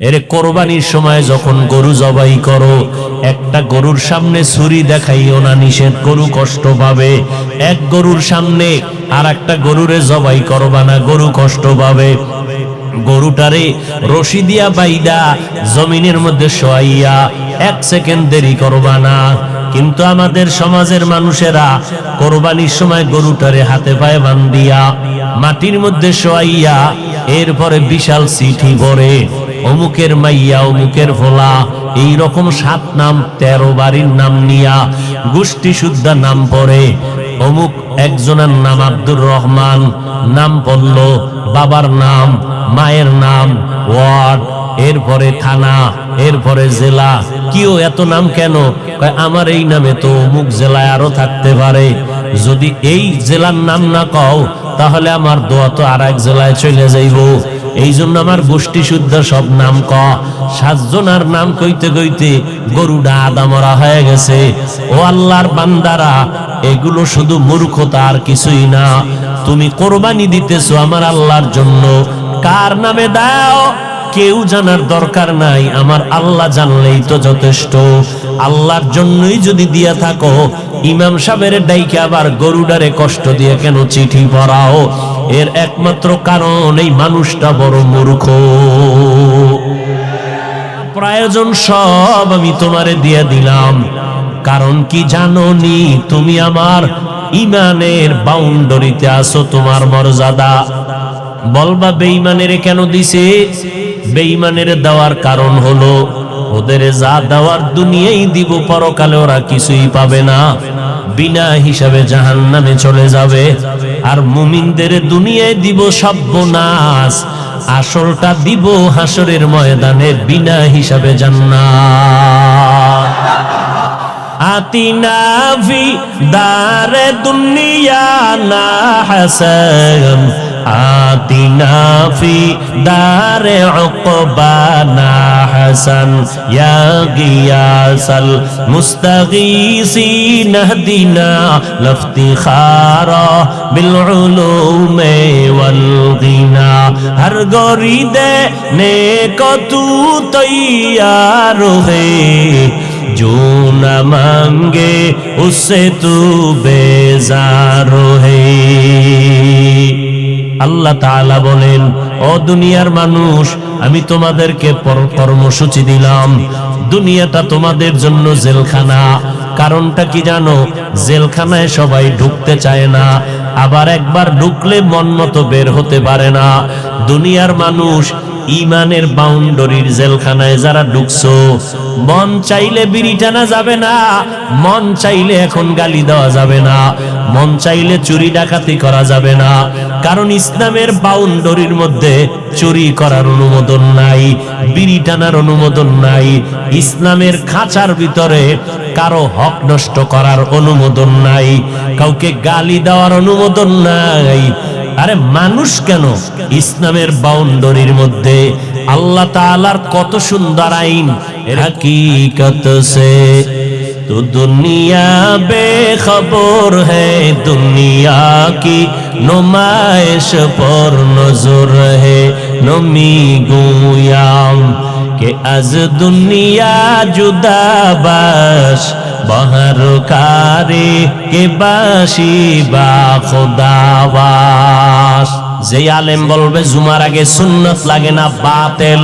এরে কোরবানির সময় যখন গরু জবাই করো, একটা গরুর সামনে ছুরি দেখাইও না, নিষেধ, গরু কষ্ট পাবে। এক গরুর সামনে আর একটা গরুরে জবাই করবা না, গরু কষ্ট পাবে। গরুটারে রশি দিয়া বাইদা জমিনের মধ্যে শোয়াইয়া 1 সেকেন্ড দেরি করবা না। কিন্তু আমাদের সমাজের মানুষেরা কোরবানির সময় গরুটারে হাতে পায়ে বান্ধিয়া মাটির মধ্যে শোয়াইয়া এরপরে বিশাল চিঠি পড়ে, অমুকের মাইয়া, অমুকের ভোলা, এইরকম 7 নাম 13 বাড়ির নাম নিয়া গোষ্ঠী শুদ্ধা নাম পড়ে। অমুক একজনের নাম আব্দুর রহমান, নাম পড়ল, বাবার নাম, মায়ের নাম, ওয়ার্ড, এরপরে থানা, এরপরে জেলা। কিও এত নাম কেন? আমার এই নামে তো অমুক জেলায় আরো থাকতে পারে, যদি এই জেলার নাম না কও তাহলে আমার দোয়া তো আর এক জেলায় চলে যাইব। এই জন্য আমার গোষ্ঠী শুদ্ধ সব নাম ক। 7 জনের নাম কইতে কইতে গরুটা আদা মরা হয়ে গেছে। ও আল্লাহর বান্দারা, এগুলো শুধু মূর্খতা আর কিছুই না। তুমি কোরবানি দিতেছো আমার আল্লাহর জন্য, কার নামে দাও কেউ জানার দরকার নাই, আমার আল্লাহ জানলেই তো যথেষ্ট। আল্লাহর জন্যই যদি দিয়া থাকো, ইমাম সাহেবের ডাইকে আবার গরুডারে কষ্ট দিয়ে কেন চিঠি পড়াও? এর একমাত্র কারণ এই মানুষটা বড় মূর্খ। প্রয়োজন সব আমি তোমারে দিয়ে দিলাম, কারণ কি জানো নি? তুমি আমার ইমানের বাউন্ডারিতে আছো, তোমার মর্যাদা। বলবা বেঈমানের কেন দিছে? বেঈমানের দেওয়ার কারণ হলো ওদের যা দেওয়ার দুনিয়ায় দিব, পরকালে ওরা কিছুই পাবে না, বিনা হিসাবে জাহান্নামে চলে যাবে। আর মুমিনদের দুনিয়ায় দিব সর্বনাশ, আসলটা দিব হাসরের ময়দানে বিনা হিসাবে জান্নাত। আতিনা ফি দারে দুনিয়া না হাসান, আতিনা ফি দারে উকবানা হাসান, ইয়া গিয়াসাল মুস্তাগীসিন হদিনা লফতিখারা বিল উলুমে ওয়াল গিনা। হর গরিদে নেকো তু তৈয়ার হে, जो न मांगे उससे तू बेजार है। আল্লাহ তাআলা বলেন, ও দুনিয়ার মানুষ, আমি তোমাদেরকে কর্মসূচি দিলাম, দুনিয়াটা তোমাদের জন্য জেলখানা। কারণটা কি জানো? জেলখানায় সবাই ঢুকতে চায় না, আবার একবার ঢুকলে মন মতো বের হতে পারে না। দুনিয়ার মানুষ ইমানের বাউন্ডারির জেলখানায় যারা ঢুকছো, মন চাইলে বিড়ি টানা যাবে না, মন চাইলে এখন গালি দেওয়া যাবে না, মন চাইলে চুরি ডাকাতি করা যাবে না। কারণ ইসলামের বাউন্ডারির মধ্যে চুরি করার অনুমোদন নাই, বিড়ি টানার অনুমোদন নাই, ইসলামের খাঁচার ভিতরে কারো হক নষ্ট করার অনুমোদন নাই, কাউকে গালি দেওয়ার অনুমোদন নাই। আরে মানুষ কেন? ইসলামের বাউন্ডারির মধ্যে আল্লাহ তাআলার কত সুন্দর আইন। হकीकत से तो दुनिया बेखबर है, दुनिया की नुमाइश पर नजर है। नमी गुयाम के अज दुनिया जुदा बाश, बहर कारे के बाशी बा खुदावास। যে আলেম বলবে জুমার আগে সুন্নত লাগে না, বাতিল।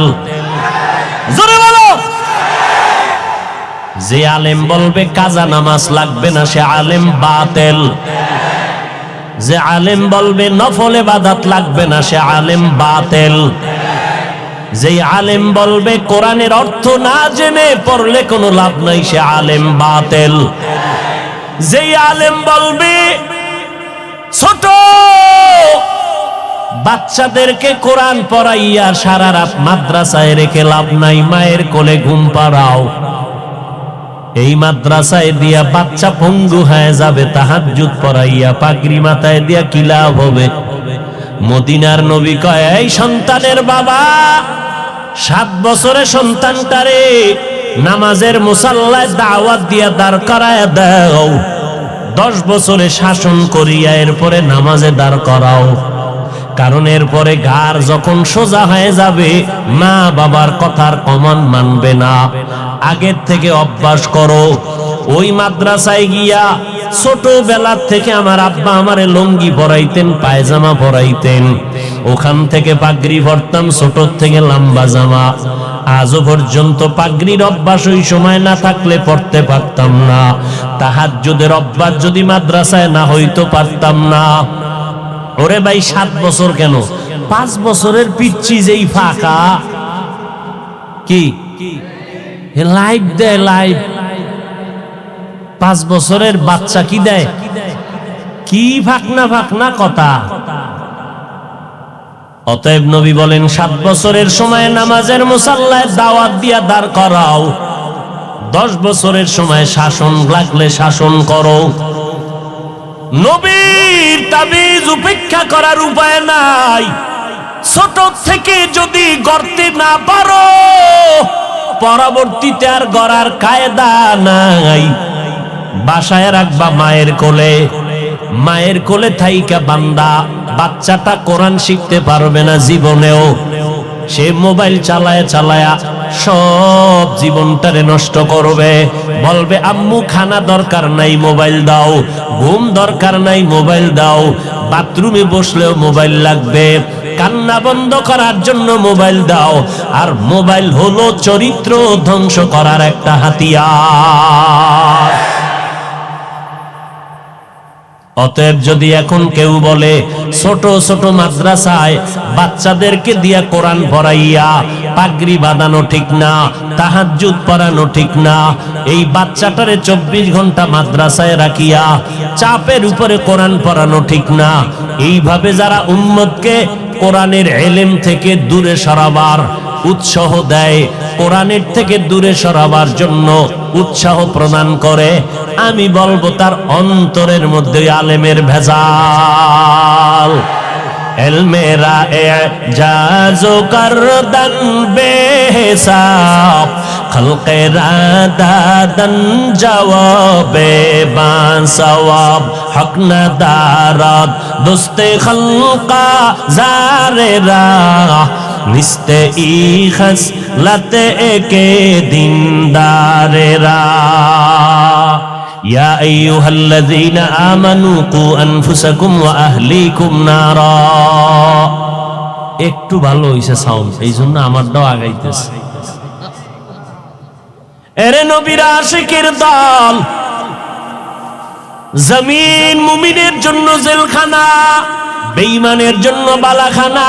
জোরে বলো। যে আলেম বলবে কাজা নামাজ লাগবে না, সে আলেম বাতিল। যে আলেম বলবে নফল ইবাদত লাগবে না, সে আলেম বাতিল। যে আলেম বলবে কোরআনের অর্থ না জেনে পড়লে কোনো লাভ নাই, সে আলেম বাতিল। যে আলেম বলবে ছোট বাচ্চাদেরকে কোরআন পড়াইয়া সারা রাত মাদ্রাসায় রেখে লাভ নাই, মায়ের কোলে ঘুম পাড়াও, এই মাদ্রাসায় দিয়া বাচ্চা পঙ্গু হয়ে যাবে, তাহাজ্জুদ পড়াইয়া পাগড়ি মাথায় দিয়া কি লাভ হবে? মদিনার নবী কয়, এই সন্তানের বাবা, 7 বছরে সন্তানটারে নামাজের মুসাল্লায় দাওয়াত দিয়া দাঁড় করায় দাও, 10 বছরে শাসন করিয়া এরপরে নামাজে দাঁড় করাও। কারণ এরপরে ঘাড় যখন সোজা হয়ে যাবে মা বাবার কথার কমান মানবে না। আগের থেকে অভ্যাস করো। ওই মাদ্রাসায় গিয়া ছোটবেলা থেকে আমার আব্বা আমারে লুঙ্গি পরাইতেন, পায়জামা পরাইতেন, ওখান থেকে পাগড়ি পরতাম ছোট থেকে লম্বা জামা। আজও পর্যন্ত পাগড়ির অভ্যাস ওই সময় না থাকলে পড়তে পারতাম না। তাহাজ্জুদের অভ্যাস যদি মাদ্রাসায় না হইতো পারতাম না। ওরে ভাই 7 বছর কেন, 5 বছরের পিচ্ছি যেই ফাঁকা, কি লাইভ দেয়, লাইভ 5 বছরের বাচ্চা কি দেয়, কি ফাঁকনা ফাঁকনা কথা। অতএব নবী বলেন 7 বছরের সময় নামাজের মুসাল্লায় দাওয়াত দিয়া দাঁড় করাও, 10 বছরের সময় শাসন লাগলে শাসন করো। নবীর তাবিজ উপেক্ষা করার উপায় নাই। ছোট থেকে যদি গড়তে না পারো, পরবর্তীতে আর গড়ার কায়দা নাই। বাসায় রাখবা মায়ের কোলে, মায়ের কোলে থাইকা বান্দা বাচ্চাটা কোরআন শিখতে পারবে না জীবনেও। সে মোবাইল চালায়া চালায়া সব জীবনটারে নষ্ট করবে। বলবে আম্মু খানা দরকার নাই, মোবাইল দাও, ঘুম দরকার নাই, মোবাইল দাও, বাথরুমে বসলেও মোবাইল লাগবে, কান্না বন্ধ করার জন্য মোবাইল দাও। আর মোবাইল হলো চরিত্র ধ্বংস করার একটা হাতিয়ার। অতএব যদি এখন কেউ বলে ছোট ছোট মাদ্রাসায় বাচ্চাদেরকে দিয়া কোরআন পড়াইয়া পাগড়ি বাঁধানো ঠিক না, তাহাজ্জুদ পড়ানো ঠিক না, এই বাচ্চাটারে 24 ঘন্টা মাদ্রাসায় রাখিয়া চাপের উপরে কোরআন পড়ানো ঠিক না, এইভাবে যারা উম্মতকে কোরআনের ইলম থেকে দূরে সরাবার উৎসাহ দেয়, কোরআনের থেকে দূরে সরাবার জন্য উৎসাহ প্রদান করে, আমি বলবো তার অন্তরের মধ্যে আলেমের ভেজাল। এলমেরা এজাজো করদান বেহিসাব, খলকেরা দাদান জওয়াবে বাসওয়াব, হক না দারাত দোস্তে খলকা জারেরা, নিস্তে ই খসলতে একে দিনদারেরা। ইয়া আইয়ুহাল্লাযীনা আমানু কু আনফুসাকুম ওয়া আহলিকুম নারা। একটু ভালো হইছে সাউন্ড, এইজন্য আমারটাও আগাইতেছে। এরে নবীর আশিকের দল, জমিন মুমিনের জন্য জেলখানা, বেঈমানের জন্য বালাখানা।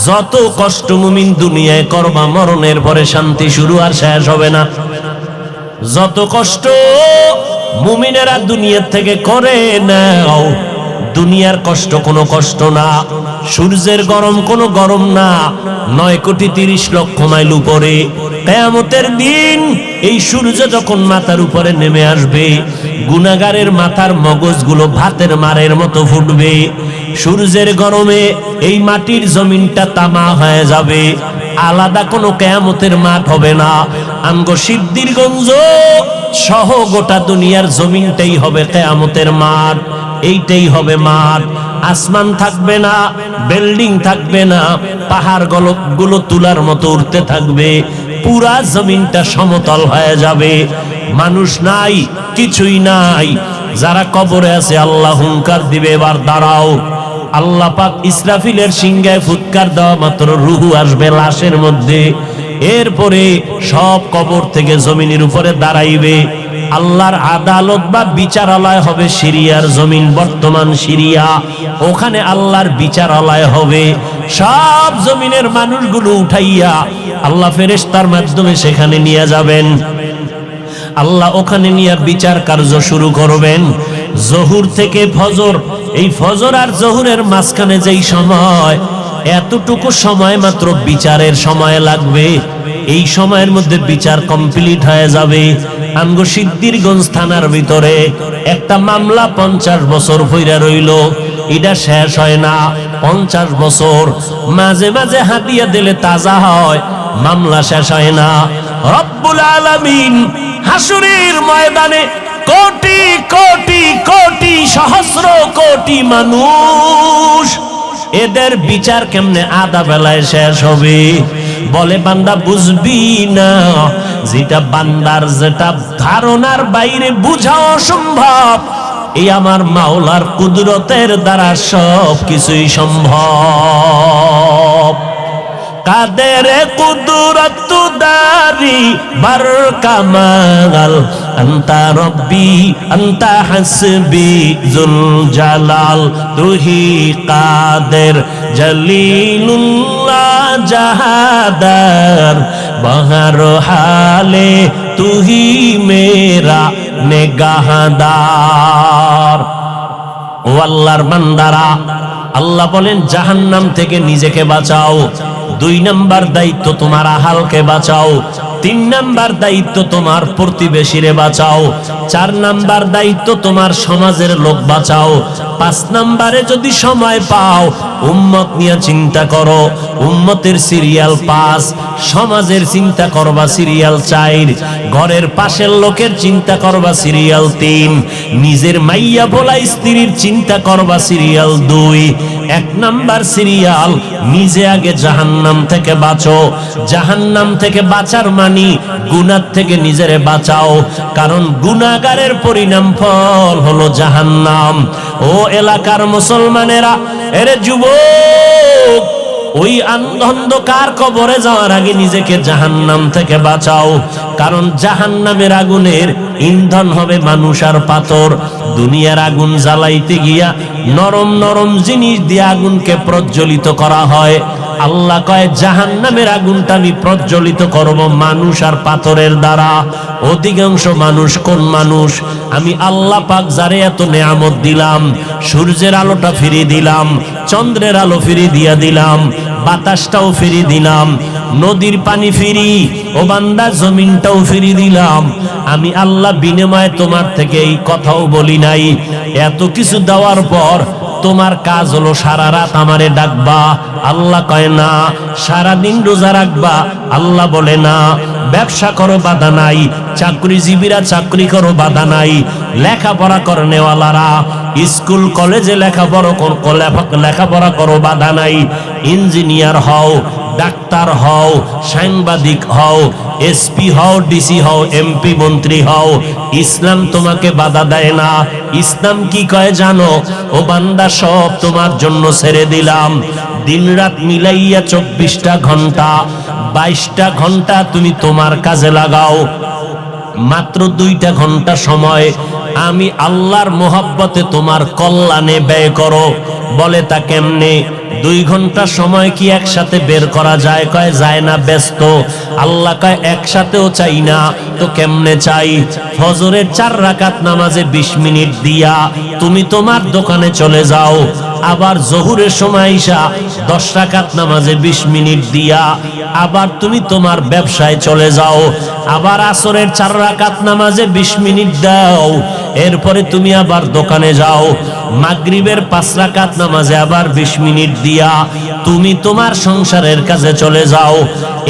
যত কষ্ট মুমিন দুনিয়ায় করবা, মরণের পরে শান্তি শুরু আর শেষ হবে না। যত কষ্ট মুমিনেরা দুনিয়ার থেকে করে নাও, দুনিয়ার কষ্ট কোনো কষ্ট না, সূর্যের গরম কোনো গরম না। 9,30,00,000 মাইল উপরে কিয়ামতের দিন এই সূর্য যখন মাথার উপরে নেমে আসবে, গুনাহগারের মাথার মগজগুলো ভাতের মারের মতো ফুটবে। সূর্যের গরমে এই মাটির জমিনটা তামা হয়ে যাবে, আলাদা কোনো কিয়ামতের মাঠ হবে না। আমগো সিদ্ধিরগঞ্জ সহ গোটা দুনিয়ার জমিনটাই হবে কিয়ামতের মাঠ। এইটাই হবে মাঠ। আসমান থাকবে না, বিল্ডিং থাকবে না, পাহাড় গুলো তুলার মতো উঠতে থাকবে, পুরা জমিনটা সমতল হয়ে যাবে। মানুষ নাই, কিছুই নাই। যারা কবরে আছে আল্লাহ হুঙ্কার দিবে, এবার দাঁড়াও। আল্লাহ পাক ইসরাফিলের সিংহায় ফুৎকার দেওয়া মাত্র রুহু আসবে লাশের মধ্যে। এরপরে সব কবর থেকে জমিনের উপরে দাঁড়াইবে। আল্লাহর আদালত বা বিচারালয় হবে সিরিয়ার জমিন, বর্তমান সিরিয়া। ওখানে আল্লাহর বিচারালয় হবে। সব জমিনের মানুষগুলো উঠাইয়া আল্লাহ ফেরেশতার মাধ্যমে সেখানে নিয়ে যাবেন। আল্লাহ ওখানে নিয়ে বিচার কার্য শুরু করবেন। জহুর থেকে ফজর, এই ফজর আর জহুরের মাঝখানে যেই সময়, এতটুকু সময় মাত্র বিচারের সময় লাগবে। এই সময়ের মধ্যে বিচার কমপ্লিট হয়ে যাবে। আমগো সিদ্ধিরগঞ্জ থানার ভিতরে একটা মামলা 50 বছর হইরা রইল, এটা শেষ হয় না। 50 বছর মাঝে মাঝে হাতিয়া দিলে তাজা হয়, মামলা শেষ হয় না। রব্বুল আলামিন হাসুরের ময়দানে কোটি কোটি কোটি সহস্র কোটি মানুষ এদের বিচার কেমনে আধা বেলায় শেষ হবে? বলে বান্দা বুঝবি না, যেটা বান্দার যেটা ধারণার বাইরে বুঝা অসম্ভব, এই আমার মাওলার কুদরতের দ্বারা সব কিছুই সম্ভব। কাদের কুদরত দারি বার কামাল, আন্তা রব্বি আন্তা হাসবি জুল জালাল, তুহি কাদের জলিলুল্লাহ জাহাদার, বহর হালে তুহি মেরা নেগাহদার। ও আল্লাহর বান্দারা, আল্লাহ বলেন জাহান্নাম থেকে নিজেকে বাঁচাও। 2 নাম্বার দায়িত্ব তোমার আহালকে বাঁচাও। 3 নাম্বার দায়িত্ব তোমার প্রতিবেশীরে বাঁচাও। 4 নাম্বার দায়িত্ব তোমার সমাজের লোক বাঁচাও। 5 নাম্বারে যদি সময় পাও উম্মত নিয়ে চিন্তা করো, উম্মতের সিরিয়াল 5, সমাজের চিন্তা করবা সিরিয়াল 4, ঘরের পাশের লোকের চিন্তা করবা সিরিয়াল 3, নিজের মাইয়া বলা স্ত্রীর চিন্তা করবা সিরিয়াল 2। 1 নাম্বার সিরিয়াল, নিজে আগে জাহান্নাম থেকে বাঁচো। জাহান্নাম থেকে বাঁচার মানি গুনাহ থেকে নিজেরে বাঁচাও, কারণ গুনাহগারের পরিণাম ফল হলো জাহান্নাম। ও এলাকার মুসলমানেরা, এরে যুবক, ওই অন্ধকার কবরে যাওয়ার আগে নিজেকে জাহান্নাম থেকে বাঁচাও, কারণ জাহান্নামের আগুনের ইন্ধন হবে মানুষ আর পাথর। দুনিয়ার আগুন জ্বালাইতে গিয়া নরম নরম জিনিস দিয়ে আগুনকে প্রজ্বলিত করা হয়। আল্লাহ কয় জাহান্নামের আগুনটা আমি প্রজ্বলিত করব মানুষ আর পাথরের দ্বারা। অধিকাংশ মানুষ কোন মানুষ? আমি আল্লাহ পাক যারে এত নেয়ামত দিলাম, সূর্যের আলোটা ফিরিয়ে দিলাম, চন্দ্রের আলো ফিরিয়ে দিয়া দিলাম, বাতাসটাও ফিরিয়ে দিলাম, নদীর পানি ফিরি, ও বান্দা জমিনটাও ফিরিয়ে দিলাম। আমি আল্লাহ বিনিময়ে তোমার থেকে এই কথাও বলি নাই। এত কিছু দেওয়ার পর তোমার কাজ হলো সারা রাত আমারে ডাকবা? আল্লাহ কয় না। সারাদিন রোজা রাখবা? আল্লাহ বলে না। ব্যবসা করো, বাধা নাই। চাকরিজীবীরা চাকরি করো, বাধা নাই। লেখাপড়া করেনেওয়ালারা স্কুল কলেজে লেখাপড়া করো, বাধা নাই। ইঞ্জিনিয়ার হও, ডাক্তার হও, সাংবাদিক হও, এসপি হও, ডিসি হও, এমপি মন্ত্রী হও, ইসলাম তোমাকে বাধা দেয় না। ইসলাম কি কয় জানো? ও বান্দা, সব তোমার জন্য ছেড়ে দিলাম। দিন রাত মিলাইয়া 24টা ঘন্টা, 22টা ঘন্টা তুমি তোমার কাজে লাগাও। মাত্র 2টা ঘন্টা সময় আমি আল্লাহর মোহাব্বতে তোমার কল্যাণে ব্যয় করো। বলে তা কেমনে? 2 ঘন্টা সময় কি একসাথে বের করা যায়? কয় যায় না, ব্যস্ত। আল্লাহ কয় একসাথেও চাই না, তো কেমনে চাই? ফজরের 4 রাকাত নামাজে 20 মিনিট দিয়া তুমি তোমার দোকানে চলে যাও। আবার জোহরের সময় ঈশা 10 রাকাত নামাজে 20 মিনিট দিয়া আবার তুমি তোমার ব্যবসায় চলে যাও। আবার আসরের 4 রাকাত নামাজে 20 মিনিট দাও, এরপরে তুমি আবার দোকানে যাও। মাগরিবের 5 রাকাত নামাজে আবার 20 মিনিট দিয়া তুমি তোমার সংসারের কাজে চলে যাও।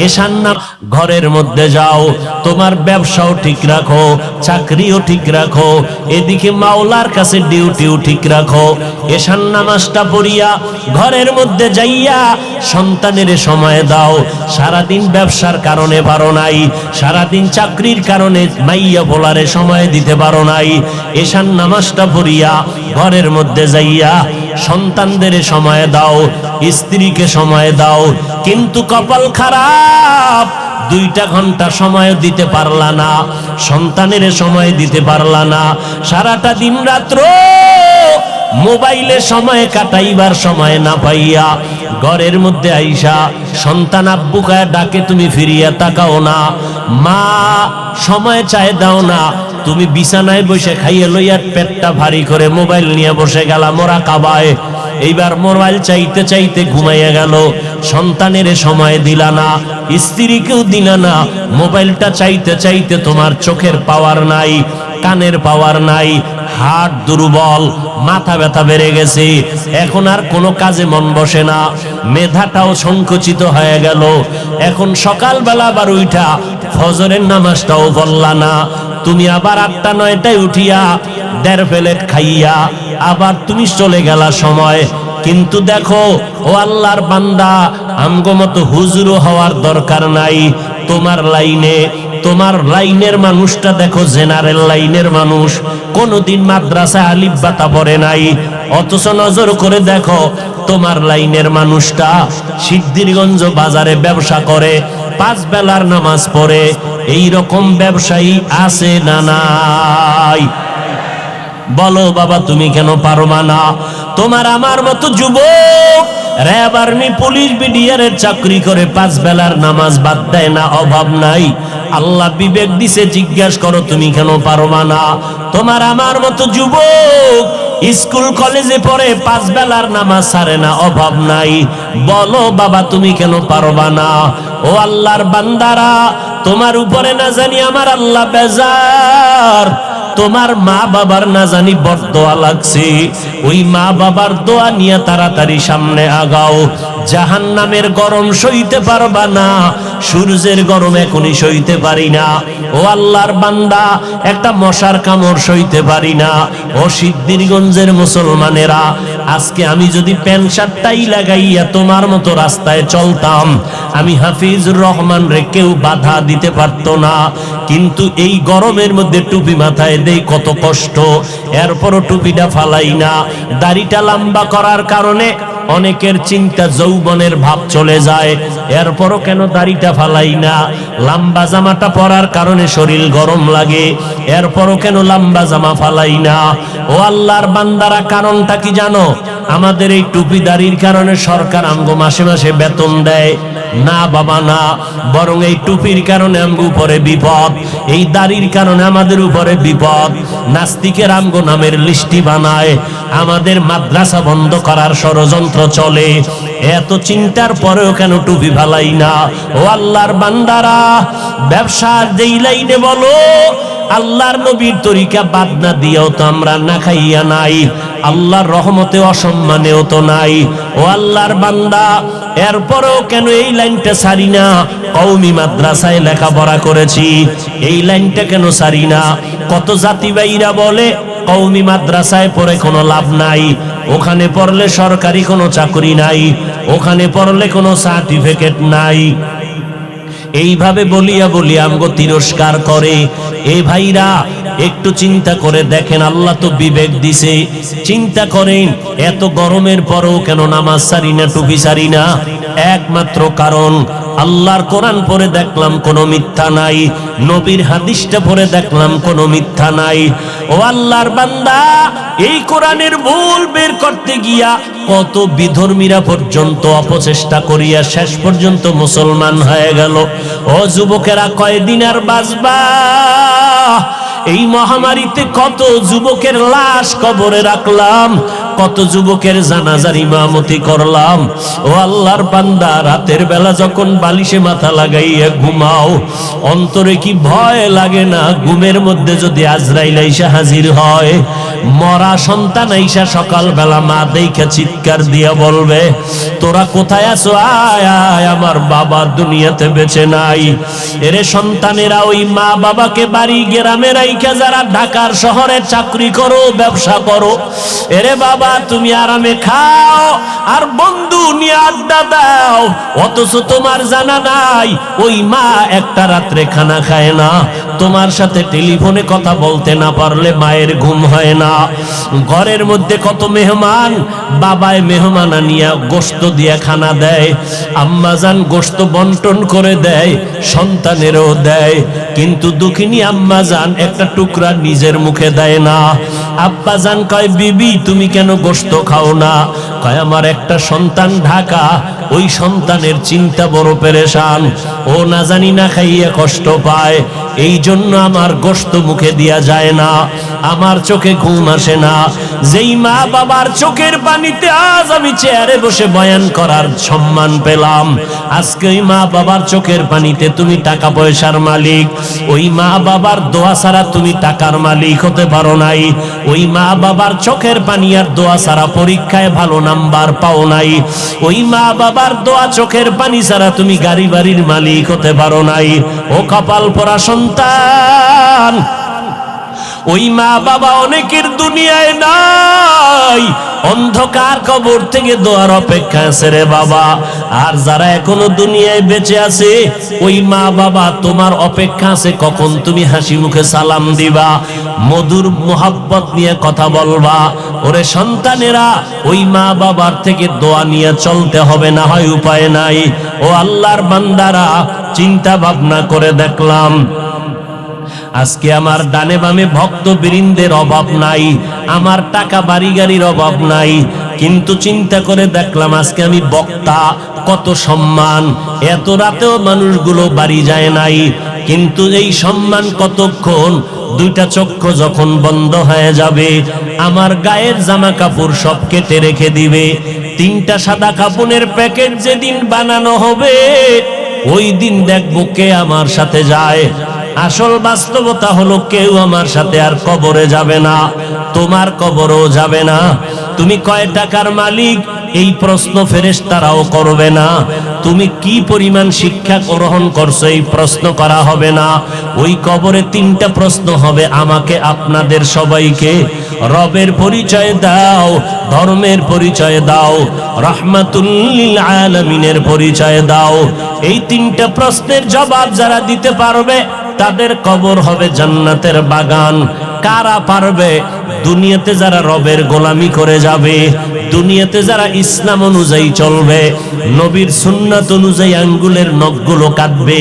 এশার নামাজ ঘরের মধ্যে যাও, তোমার ব্যবসাও ঠিক রাখো, চাকরিও ঠিক রাখো, এদিকে মাওলার কাছে ডিউটিও ঠিক রাখো। এশার নামাজটা পড়িয়া ঘরের মধ্যে যাইয়া সন্তানের সময় দাও। সারাদিন ব্যবসার কারণে পারো নাই, সারাদিন চাকরির কারণে মাইয়া বলারে সময় দিতে পারো নাই। এশার নামাজটা পড়িয়া ঘরের মধ্যে যাইয়া সন্তানদের সময় দাও, স্ত্রীকে সময় দাও। কিন্তু কপাল খারাপ, 2টা ঘন্টা সময় দিতে পারলা না, সন্তানের সময় দিতে পারলা না। সারাটা দিন রাত্র মোবাইলে সময় কাটাইবার সময় না পাইয়া ঘরের মধ্যে আইসা সন্তান আব্বু কায়া ডাকে, তুমি ফিরিয়া তাকাও না। মা সময় চায় দাও না, তুমি বিছানায় বসে খাইয়ে লইয়া পেটটা ভারী করে মোবাইল নিয়ে বসে গেলা মোরাকাবায়। এইবার মোবাইল চাইতে চাইতে ঘুমাইয়া গেল, সন্তানের সময় দিলা না, স্ত্রীকেও দিলা না। মোবাইলটা চাইতে চাইতে তোমার চোখের পাওয়ার নাই, কানের পাওয়ার নাই, হার্ট দুর্বল, মাথা ব্যথা বেড়ে গেছে, এখন আর কোনো কাজে মন বসে না, মেধাটাও সংকুচিত হয়ে গেল। এখন সকালবেলা আবার উঠা ফজরের নামাজটাও পড়লা না, তুমি আবার 8টা 9টায় উঠিয়া 1.5 প্লেট খাইয়া আবার তুমি চলে গেলা সময় কিন্তু দেখো ও আল্লাহর বান্দা, আমগো মতো হুজুরও হওয়ার দরকার নাই। তোমার লাইনের মানুষটা দেখো, জেনারেল লাইনের মানুষ, কোনদিন মাদ্রাসা আলিফ বাতা পড়ে নাই, অথচ নজর করে দেখো তোমার লাইনের মানুষটা সিদ্ধিরগঞ্জ বাজারে ব্যবসা করে, 5 বেলার নামাজ পড়ে। এই রকম ব্যবসায়ী আছে না নাই? বলো বাবা, তুমি কেন পারবা না? তোমার আমার মতো যুবক র‍্যাব, আর্মি, পুলিশ, বিডিআর এর চাকরি করে 5 বেলার নামাজ বাদ দেয় না, অভাব নাই। আল্লাহ বিবেক দিছে, জিজ্ঞাসা করো তুমি কেন পারবা না? তোমার আমার মতো যুবক স্কুল কলেজে পড়ে 5 বেলার নামাজ ছাড়ে না, অভাব নাই। বলো বাবা, তুমি কেন পারবা না? ও আল্লাহর বান্দারা, তোমার উপরে না জানি আমার আল্লাহ বেজার, তোমার মা বাবার না জানি বরদোয়া লাগছে। ওই মা বাবার দোয়া নিয়ে তাড়াতাড়ি সামনে আগাও। জাহান্নামের গরম সইতে পারবা না, সূর্যের গরম এখনই সইতে পারি না। ও আল্লাহর বান্দা, একটা মশার কামড় সইতে পারি না। ও সিদ্ধিরগঞ্জের মুসলমানেরা, আজকে আমি যদি প্যান্ট শার্টটাই লাগাইয়া তোমার মতো রাস্তায় চলতাম, আমি হাফিজুর রহমান রে কেউ বাধা দিতে পারতো না। কিন্তু এই গরমের মধ্যে টুপি মাথায় দেই, কত কষ্ট, এরপরও টুপিটা ফালাই না। দাড়িটা লম্বা করার কারণে অনেকের চিন্তা যৌবনের ভাব চলে যায়, এরপরও কেন দাড়িটা ফালাই না? লম্বা জামাটা পরার কারণে শরীর গরম লাগে, এরপরও কেন লম্বা জামা ফালাই না? ও আল্লাহর বান্দারা, কারণটা কি জানো? আমাদের এই টুপি দাড়ির কারণে সরকার আমগো মাসে মাসে বেতন দেয় না বাবা, না, বরং এই টুপির কারণে আমগো উপরে বিপদ, এই দাড়ির কারণে আমাদের উপরে বিপদ। নাস্তিকের আমগো নামের লিস্টি বানায়, আমাদের মাদ্রাসা বন্ধ করার ষড়যন্ত্র চলে। এত চিন্তার পরেও কেন টুপি ফালাই না? ও আল্লাহর বান্দারা, ব্যবসার যেই লাইনে বলো, আল্লাহর নবীর তরিকা বাদ না দিয়েও তো আমরা না খাইয়া নাই, আল্লাহর রহমতে অসম্মানেও তো নাই। ও আল্লাহর বান্দা, এরপরেও কেন এই লাইনটা ছাড়ি না? কওমি মাদ্রাসায় লেখাপড়া করেছি, এই লাইনটা কেন ছাড়ি না? কত জাতি ভাইরা বলে কওমি মাদ্রাসায় পড়ে কোনো লাভ নাই, ওখানে পড়লে সরকারি কোনো চাকরি নাই, ওখানে পড়লে কোনো সার্টিফিকেট নাই। এইভাবে বলিয়া বলিয়া আমগো তিরস্কার করে। এই ভাইরা, একটু চিন্তা করে দেখেন, আল্লাহ তো বিবেক দিছে, চিন্তা করেন এত গরমের পরেও কেন নামাজ ছাড়ি না, টুপি ছাড়ি না? একমাত্র কারণ, আল্লাহর কোরআন পড়ে দেখলাম কোনো মিথ্যা নাই, নবীর হাদিসটা পড়ে দেখলাম কোনো মিথ্যা নাই। ও আল্লাহর বান্দা, এই কোরআনের ভুল বের করতে গিয়া কত বিধর্মীরা পর্যন্ত অপচেষ্টা করিয়া শেষ পর্যন্ত মুসলমান হয়ে গেল। ও যুবকেরা, কয়দিন আর বাঁচবা? এই মহামারীতে কত যুবকের লাশ কবরে রাখলাম, কত যুবকের জানাজার ইমামতি করলাম। ও আল্লাহর বান্দা, রাতের বেলা যখন বালিশে মাথা লাগাইয়া ঘুমাও, অন্তরে কি ভয় লাগে না? ঘুমের মধ্যে যদি আজরাইল আইসা হাজির হয়, মরা সন্তান আইসা সকাল বেলা মা দেইখা চিৎকার দিয়া বলবে, তোরা কোথায় আছো? আয় আয়, আমার বাবা দুনিয়াতে বেঁচে নাই। এরে সন্তানেরা, ওই মা বাবাকে বাড়ি গ্রামে রাইখা যারা ঢাকার শহরে চাকরি করো, ব্যবসা করো, এরে বাবা তুমি আরামে খাও আর বন্ধু নিয়ে আড্ডা দাও, অথচ তোমার জানা নাই ওই মা একটা রাত্রে খানা খায় না, তোমার সাথে টেলিফোনে কথা বলতে না পারলে মায়ের ঘুম হয় না। ঘরের মধ্যে কত মেহমান, বাবায় মেহমান আনিয়া গোশত দিয়া খানা দেয়, আম্মাজান গোশত বন্টন করে দেয়, সন্তানেরও দেয়, কিন্তু দুঃখিনী আম্মাজান একটা টুকরা নিজের মুখে দেয় না। আব্বাজান কয়, বিবি তুমি কেন গোশত খাও না? কয়, আমার একটা সন্তান ঢাকা, ওই সন্তানের চিন্তা বড় পেরেশান, ও না জানি না খাইয়া কষ্ট পায়, এই জন্য আমার গোশত মুখে দিয়া যায় না, আমার চোখে ঘুম আসে না। যেই মা বাবার চোখের পানিতে আজ আমি চেয়ারে বসে বয়ান করার সম্মান পেলাম, আজকে ওই মা বাবার চোখের পানিতে তুমি টাকা পয়সার মালিক, ওই মা বাবার দোয়া ছাড়া তুমি টাকার মালিক হতে পারো নাই, ওই মা বাবার চোখের পানি আর দোয়া ছাড়া পরীক্ষায় ভালো নাম্বার পাও নাই, ওই মা বাবার দোয়া চোখের পানি ছাড়া তুমি গাড়ি বাড়ির মালিক হতে পারো নাই। ও কপাল পোড়া সন্তান, ওই মা বাবা অনেকের দুনিয়ায় নাই, অন্ধকার কবর থেকে দোয়ার অপেক্ষা আছে রে বাবা। আর যারা এখনো দুনিয়ায় বেঁচে আছে, ওই মা বাবা তোমার অপেক্ষা আছে কখন তুমি হাসি মুখে সালাম দিবা, মধুর মোহাব্বত নিয়ে কথা বলবা। ওরে সন্তানেরা, ওই মা বাবার থেকে দোয়া নিয়ে চলতে হবে, না হয় উপায় নাই। ও আল্লাহর বান্দারা, চিন্তা ভাবনা করে দেখলাম আজকে আমার ডানে বামে ভক্ত বৃন্দের অভাব নাই, আমার টাকা বাড়ি গাড়ির অভাব নাই, কিন্তু চিন্তা করে দেখলাম আজকে আমি বক্তা, কত সম্মান। এত রাতেও মানুষগুলো বাড়ি যায় নাই, কিন্তু এই সম্মান কতক্ষণ? দুইটা চক্ষু যখন বন্ধ হয়ে যাবে, আমার গায়ের জামা কাপড় সব কেটে রেখে দিবে। তিনটা সাদা কাপড়ের প্যাকেট যেদিন বানানো হবে, ওই দিন দেখবো কে আমার সাথে যায়। আসল বাস্তবতা হলো কেউ আমার সাথে আর কবরে যাবে না, তোমার কবরও যাবে না। তুমি কয় টাকার মালিক, এই প্রশ্ন ফেরেশতারাও করবে না। তুমি কি পরিমাণ শিক্ষা গ্রহণ করছো, এই প্রশ্ন করা হবে না। ওই কবরে তিনটা প্রশ্ন হবে আমাকে, আপনাদের সবাইকে। রবের পরিচয় দাও, ধর্মের পরিচয় দাও, রাহমাতুল লিল আলামিনের পরিচয় দাও। এই তিনটা প্রশ্নের জবাব যারা দিতে পারবে, তাদের কবর হবে জান্নাতের বাগান। কারা পারবে? দুনিয়াতে যারা রবের গোলামি করে যাবে, দুনিয়াতে যারা ইসলাম অনুযায়ী চলবে, নবীর সুন্নাত অনুযায়ী আঙ্গুলের নখগুলো কাটবে,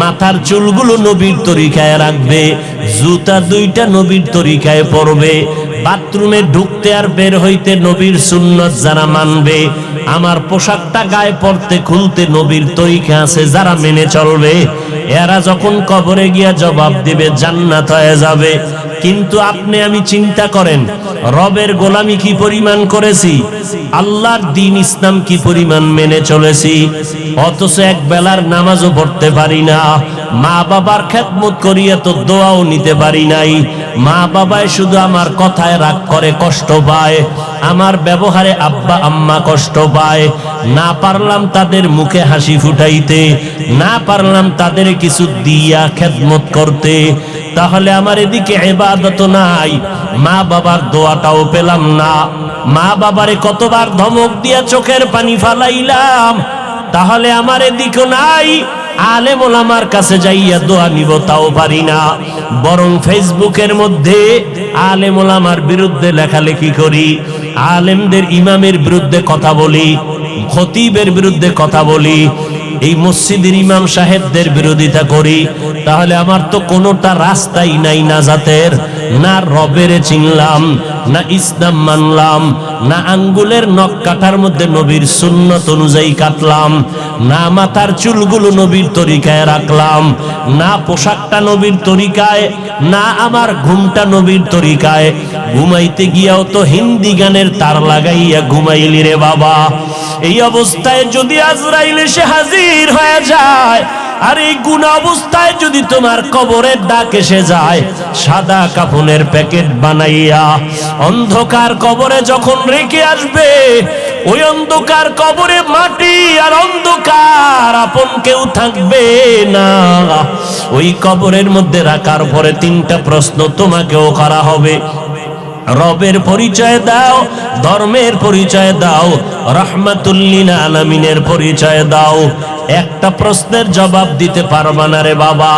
মাথার চুলগুলো নবীর তরিকায় রাখবে, জুতা দুইটা নবীর তরিকায় পরবে, বাথরুমে ঢুকতে আর বের হইতে নবীর সুন্নত যারা মানবে, আমার পোশাকটা গায়ে পরতে খুলতে নবীর তরিকা আছে যারা মেনে চলবে, এরা যখন কবরে গিয়া জবাব দিবে, জান্নাত হয়ে যাবে। কিন্তু আপনি আমি চিন্তা করেন, রবের গোলামি কি পরিমাণ করেছি, আল্লাহর দ্বীন ইসলাম কি পরিমাণ মেনে চলেছি, অথচ এক বেলার নামাজও পড়তে পারি না। মা বাবার খেদমত করিয়া তো দোয়াও নিতে পারি নাই। মা বাবায় শুধু আমার কথায় রাগ করে, কষ্ট পায়, আমার ব্যবহারে আব্বা আম্মা কষ্ট পায়। না পারলাম তাদের মুখে হাসি ফুটাইতে, না পারলাম তাদের কিছু দিয়া খেদমত করতে, তাহলে আমার এদিকে ইবাদত নাই, মা বাবার দোয়াটাও পেলাম না। মা বাবারে কতবার ধমক দিয়া চোখের পানি ফালাইলাম, তাহলে আমার এদিকে নাই। আলেম ওলামার কাছে যাইয়া দোয়া নিব, তাও পারি না। বরং ফেসবুকের মধ্যে আলেম ওলামার বিরুদ্ধে লেখালেখি করি, আলেমদের ইমামের বিরুদ্ধে কথা বলি, খতিবের বিরুদ্ধে কথা বলি, এই মসজিদের ইমাম সাহেবদের বিরোধিতা করি। তাহলে আমার তো কোনোটা রাস্তাই নাই নাজাতের। না রবের চিনলাম, না ইসলাম মানলাম, না আঙ্গুলের নখ কাটার মধ্যে নবীর সুন্নত অনুযায়ী কাটলাম, না মাথার চুলগুলো নবীর তরিকায় রাখলাম, না পোশাকটা নবীর তরিকায়, না আমার ঘুমটা নবীর তরিকায়। ঘুমাইতে গিয়াও তো হিন্দি গানের তার লাগাইয়া ঘুমাইলি রে বাবা। এই অবস্থায় যদি আজরাইল এসে হাজির হয়ে যায়, আর এই গুনাহ অবস্থায় যদি তোমার কবরের ডাক এসে যায়, সাদা কাফনের প্যাকেট বানাইয়া অন্ধকার কবরে যখন রেখে আসবে, ওই অন্ধকার কবরে মাটি আর অন্ধকার, আপন কেউ থাকবে না। ওই কবরের মধ্যে রাখার পরে তিনটা প্রশ্ন তোমাকেও করা হবে। রবের পরিচয় দাও, ধর্মের পরিচয় দাও, রাহমাতুল লিল আলামিনের পরিচয় দাও। একটা প্রশ্নের জবাব দিতে পারবা না রে বাবা।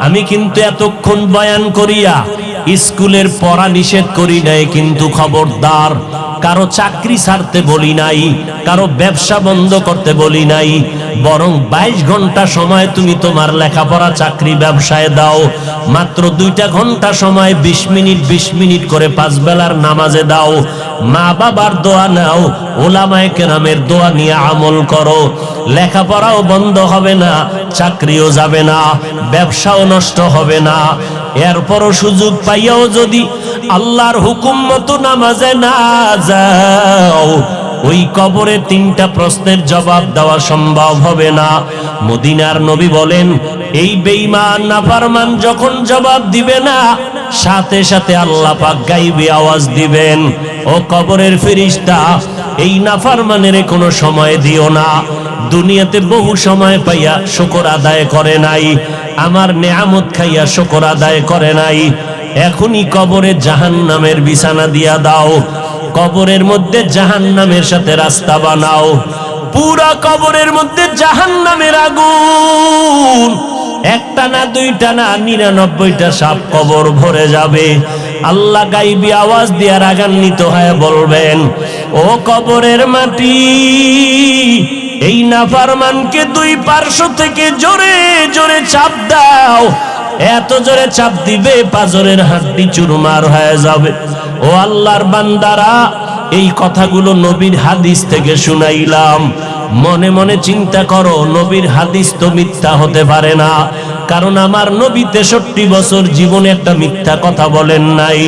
আমি কিন্তু এতক্ষণ বয়ান করিয়া স্কুলের পড়া নিষেধ করি নাই, কিন্তু খবরদার, কারো চাকরি ছাড়তে বলি নাই, কারো ব্যবসা বন্ধ করতে বলি নাই। বরং 22 ঘন্টা সময় তুমি তোমার লেখাপড়া, চাকরি, ব্যবসায় দাও। মাত্র 2টা ঘন্টা সময় 20 মিনিট 20 মিনিট করে 5 বেলার নামাজে দাও। মা বাবার দোয়া নাও, ওলামায়ে কেরামের দোয়া নিয়ে আমল করো। লেখাপড়াও বন্ধ হবে না, চাকরিও যাবে না, ব্যবসাও নষ্ট হবে না। এরপরও সুযোগ পাইয়াও যদি আল্লাহর হুকুম মতো নামাজে না যাও, ওই কবরে 3টা প্রশ্নের জবাব দেওয়া সম্ভব হবে না। মদিনার নবী বলেন, এই বেঈমান নাফরমান যখন জবাব দিবে না, সাথে সাথে আল্লাহ পাক গায়বী আওয়াজ দিবেন, ও কবরের ফেরেশতা, এই নাফরমানের কোনো সময় দিও না। দুনিয়াতে বহু সময় পাইয়া শুকর আদায় করে নাই, আমার নেয়ামত খাইয়া শুকর আদায় করে নাই, এখনই কবরে জাহান্নামের বিছানা দিয়া দাও। কবরের মধ্যে জাহান্নামের সাথে রাস্তা বানাও, পুরা কবরের মধ্যে জাহান্নামের আগুন, একটা না দুইটা না 99টা সাপ কবর ভরে যাবে। আল্লাহ গাইবি আওয়াজ দিয়ে রাগান্বিত হয়ে বলবেন, ও কবরের মাটি, এই নাফরমানকে দুই পার্শ্ব থেকে জোরে জোরে চাপ দাও। এত জোরে চাপ দিবে পাজরের হাড্ডি চুরমার হয়ে যাবে। ও আল্লাহর বান্দারা, এই কথাগুলো নবীর হাদিস থেকে শুনাইলাম। মনে মনে চিন্তা করো, নবীর হাদিস তো মিথ্যা হতে পারে না, কারণ আমার নবী 63 বছর জীবনে একটা মিথ্যা কথা বলেন নাই।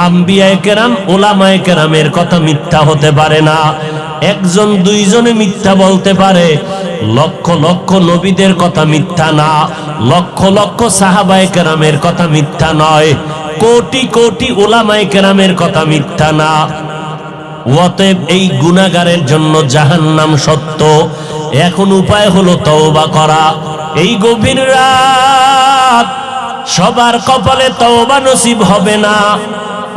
আম্বিয়ায়ে কেরাম, ওলামায়ে কেরামের কথা মিথ্যা হতে পারে না। একজন দুইজনে মিথ্যা বলতে পারে, লক্ষ লক্ষ নবীদের কথা মিথ্যা না, লক্ষ লক্ষ সাহাবায়ে কেরামের কথা মিথ্যা নয়, কোটি কোটি ওলামায়ে কেরামের কথা মিথ্যা না। অতএব এই গুনাহগারের জন্য জাহান্নাম সত্য। এখন উপায় হলো তওবা করা। এই গভীর রাত সবার কপালে তওবা নসিব হবে না।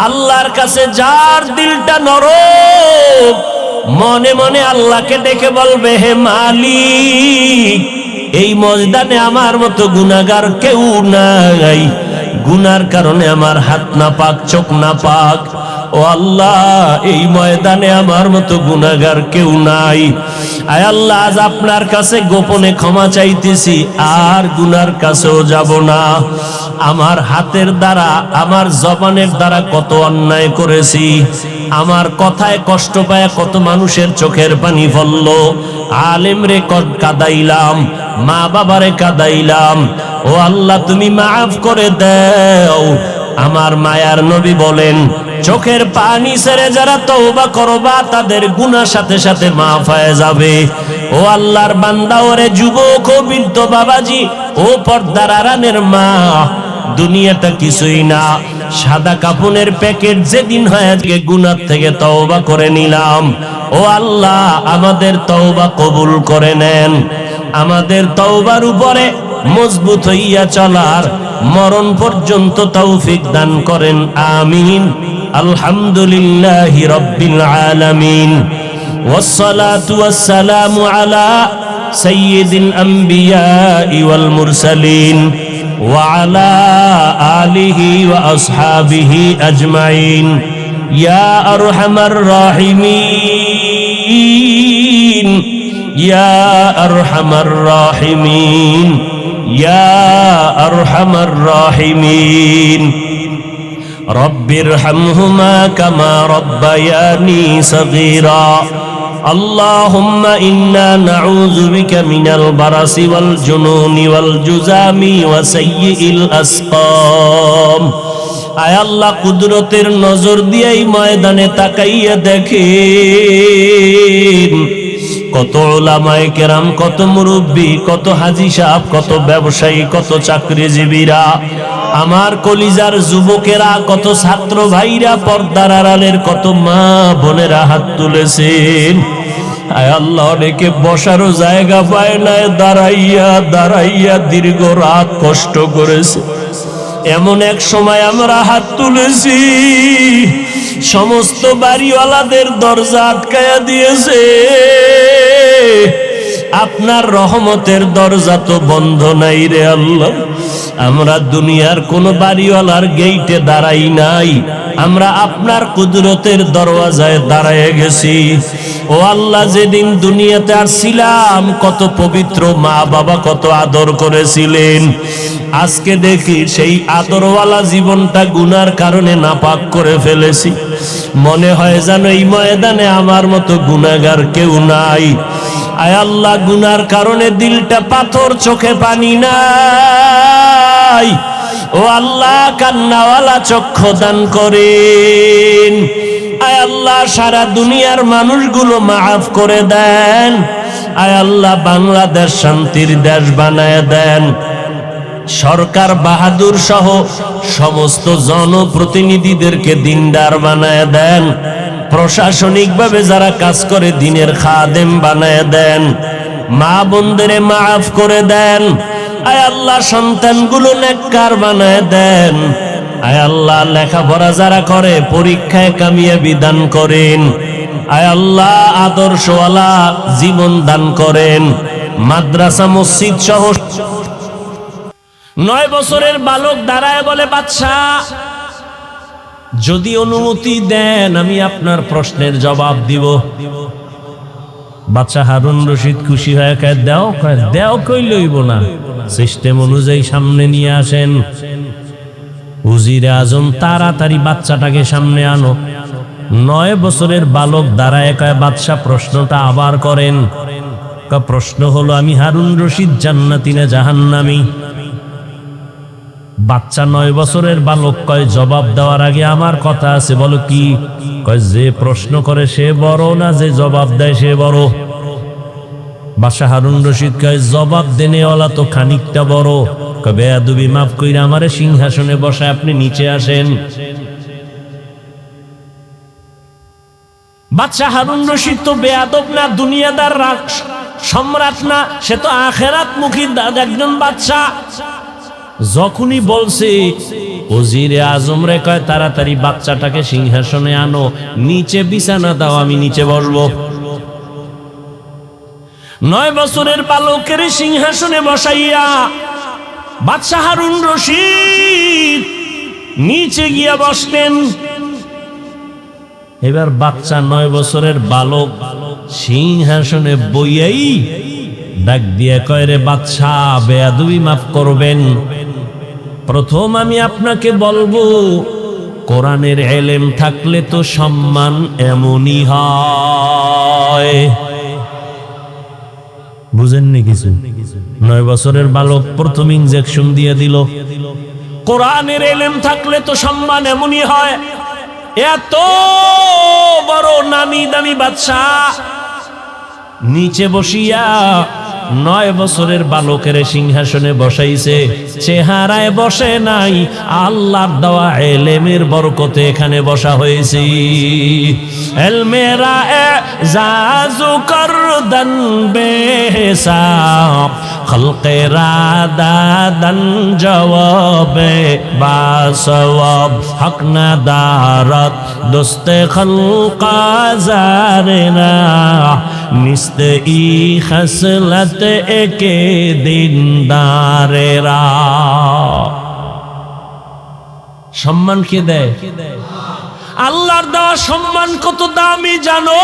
আল্লাহর কাছে যার দিলটা নরম, মনে মনে আল্লাহকে ডেকে বলবে, হে মালিক, এই ময়দানে আমার মতো গুনাহগার কেউ নাই, গুনার কারণে আমার হাত না পাক, চোখ না পাক। ও আল্লাহ, এই ময়দানে আমার মতো গুনাহগার কেউ নাই। আয় আল্লাহ, আজ আপনার কাছে গোপনে ক্ষমা চাইতেছি, আর গুনার কাছেও যাব না। আমার হাতের দ্বারা, আমার জবানের দ্বারা কত অন্যায় করেছি, আমার কথায় কষ্ট পায় কত মানুষের চোখের পানি ফলল, আলেম রে কাদাইলাম, মা বাবারে কাদাইলাম। ও আল্লাহ, তুমি মাফ করে দাও। আমার মায়ার নবী বলেন, চোখের পানি ছেড়ে যারা তওবা করবা, তাদের গুনাহ সাথে সাথে মাফ হয়ে যাবে। ও আল্লাহর বান্দা, ওরে যুবক ও বৃদ্ধ বাবাজি, ও পর্দার আড়ালের মা, দুনিয়াটা কিছুই না, সাদা কাপনের প্যাকেট। যেদিন হয় আজকে গুনাহ থেকে তওবা করে নিলাম। ও আল্লাহ, আমাদের তওবা কবুল করে নেন, আমাদের তওবার উপরে মজবুত হইয়া চলার মরণ পর্যন্ত তৌফিক দান করেন, আমিন। আলহামদুলিল্লাহি রাব্বিল আলামিন, ওয়াসসালাতু ওয়াসসালামু আলা সাইয়্যিদিল আমবিয়াই ওয়াল মুরসালিন ওয়া আলা আলিহি ওয়া আসহাবিহি আজমাইন। ইয়া আরহামার রাহিমিন, ইয়া আরহামার রাহিমিন, ইয়া আরহামার রাহিমিন। রব্বিরহামহুমা কামা রব্বায়ানি সগীরা। আল্লাহুম্মা ইন্না নাউযু বিকা মিনাল বারাসি ওয়াল জুনুনি ওয়াল জুজামি ওয়া সাইয়্যিল আসকাম। আয় আল্লাহ, কুদরতের নজর দিয়ে এই ময়দানে তাকাইয়া দেখেন, কত উলামায়ে কেরাম, কত মুরব্বী, কত হাজী সাহেব, কত ব্যবসায়ী, কত চাকরিজীবীরা, আমার কলিজার যুবকেরা, কত ছাত্র ভাইরা, পর্দার আড়ালের কত মা বোনেরা হাত তুলেছেন। আয় আল্লাহ, অনেকে বসারও জায়গা পায় না, দাঁড়াইয়া দাঁড়াইয়া দীর্ঘ রাত কষ্ট করেছে। এমন এক সময় আমরা হাত তুলেছি, সমস্ত বাড়িওয়ালাদের দরজা আটকায়া দিয়েছে। আপনার রহমতের দরজা তো বন্ধ নাই রে আল্লাহ। আমরা দুনিয়ার কোন বাড়িওয়ালার গেইটে দাঁড়াই নাই, আমরা আপনার কুদরতের দরওয়াজায় দাঁড়ায় গেছি। ও আল্লাহ, যেদিন দুনিয়াতে আসছিলাম কত পবিত্র মা বাবা কত আদর করেছিলেন, আজকে দেখি সেই আদরওয়ালা জীবনটা গুনার কারণে নাপাক করে ফেলেছি। মনে হয় যেন এই ময়দানে আমার মতো গুনাহগার কেউ নাই। আয় আল্লাহ, গুনার কারণে দিলটা পাথর, চোখে পানি নাই। ও আল্লাহ, কান্নাওয়ালা চক্ষু দান করেন। আয় আল্লাহ, সারা দুনিয়ার মানুষগুলো মাফ করে দেন। আয় আল্লাহ, বাংলাদেশ শান্তির দেশ বানায় দেন। সরকার বাহাদুর সহ সমস্ত জনপ্রতিনিধিদেরকে দিনদার বানায় দেন। প্রশাসনিকভাবে যারা কাজ করে দিনের খাদেম বানায় দেন। মা বোনদের মাফ করে দেন। আয় আল্লাহ, সন্তানগুলো নেককার বানায় দেন। আয় আল্লাহ লেখাপড়া যারা করে পরীক্ষায় কামিয়াবি দান করেন। আয় আল্লাহ আদর্শওয়ালা জীবন দান করেন। মাদ্রাসা মসজিদ সহ 9 বছরের বালক দাঁড়ায় বলে, বাদশা যদি অনুমতি দেন আমি আপনার প্রশ্নের জবাব দিব। বাদশা হারুন রশিদ খুশি হয়ে কয় দেও কই লইব না, সিস্টেম অনুযায়ী সামনে নিয়ে আসেন। উজিরে আজম তাড়াতাড়ি বাচ্চাটাকে সামনে আনো। 9 বছরের বালক দাঁড়ায় কয়, বাদশা প্রশ্নটা আবার করেন। প্রশ্ন হলো, আমি হারুন রশিদ জান্নাতি না জাহান্নামী? বাচ্চা 9 বছরের বালক কয়, জবাব দেওয়ার আগে আমার কথা আছে। বলো কি? কয়, যে প্রশ্ন করে সে বড় না যে জবাব দেয় সে বড়? বাদশা হারুন রশিদ কয়, জবাব দেনেওয়ালা তো খানিকটা বড়। কয়, বেয়াদবি মাফ কইরা আমারে সিংহাসনে বসায় আপনি নিচে আসেন। বাদশা হারুন রশিদ তো বেয়াদব না, দুনিয়াদার সম্রাট না, সে তো আখেরাত মুখী একজন বাদশা। যখনই বলছে ওজিরে আজম রে কয়, তাড়াতাড়ি বাচ্চাটাকে সিংহাসনে আনো, নিচে বিছানা দাও, আমি নিচে বসবো। 9 বছরের বালকের সিংহাসনে বসাইয়া বাদশা হারুন রশিদ নিচে গিয়া বসলেন। এবার বাচ্চা 9 বছরের বালক সিংহাসনে বইয়াই ডাক দিয়ে কয়, রে বাদশা বেয়াদবি মাফ করবেন। প্রথম আমি আপনাকে বলবো, কোরআনের ইলম থাকলে তো সম্মান এমনই হয়। বুঝেননি কিছু? 9 বছরের বালক প্রথম ইনজেকশন দিয়ে দিল। কোরআনের ইলম থাকলে তো সম্মান এমনই হয়। এত বড় নামি দামি বাদশা নিচে বসিয়া 9 বছরের বালকের সিংহাসনে বসাইছে। চেহারায় বসে নাই, আল্লাহর দেওয়া ইলমের বরকতে এখানে বসা হয়েছে। ইলমেরা এজাজু করদান বেহিসাব, খলকেরা দাদান জওয়াবে বাসওয়াব, হক না দারত দোস্তে খলকা জারেনা, নিস্তে ই খসলত একে দিনদারেরা। সম্মান কে দেয়? আল্লাহর দেওয়া সম্মান কত দামি জানো?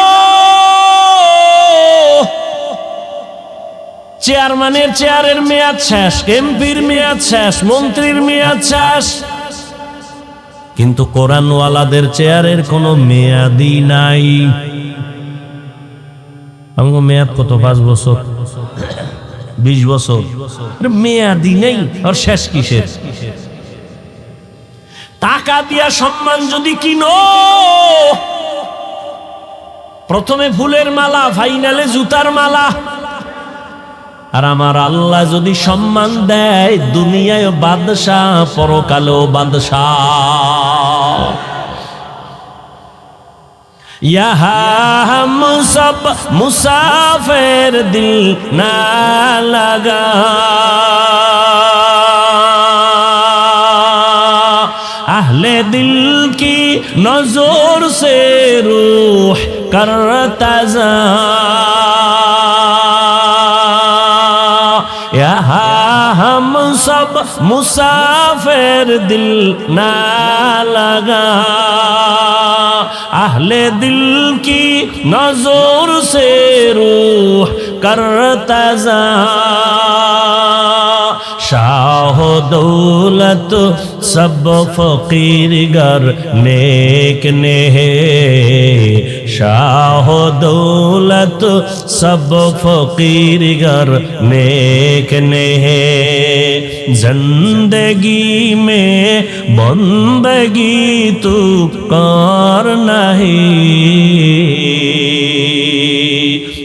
চেয়ারম্যানের চেয়ারের মেয়াদ শেষ, এমপির মেয়াদ শেষ, মন্ত্রীর মেয়াদ শেষ, কিন্তু কোরআনওয়ালাদের চেয়ারের কোনো মেয়াদই নাই। আমাকে মেয়াদ কত? 5 বছর, 20 বছর, মেয়াদই নেই। আর শেষ কিসের? টাকা দিয়া সম্মান যদি কিনো, প্রথমে ফুলের মালা, ফাইনালে জুতার মালা। আর আমার আল্লাহ যদি সম্মান দেয়, দুনিয়ায় বাদশাহ, পরকালেও বাদশাহ। यहाँ हम सब मुसाफिर दिल ना लगा, अहले दिल की नजर से रूह करता जा, यहाँ हम सब मुसाफिर दिल ना लगा, अहले दिल की नजर से रूह करता जा, शाह दौलत सब फकीर गर नेक ने है, शाह दौलत सब फकीर गर नेक ने है, जिंदगी में बंदगी तू कर नहीं,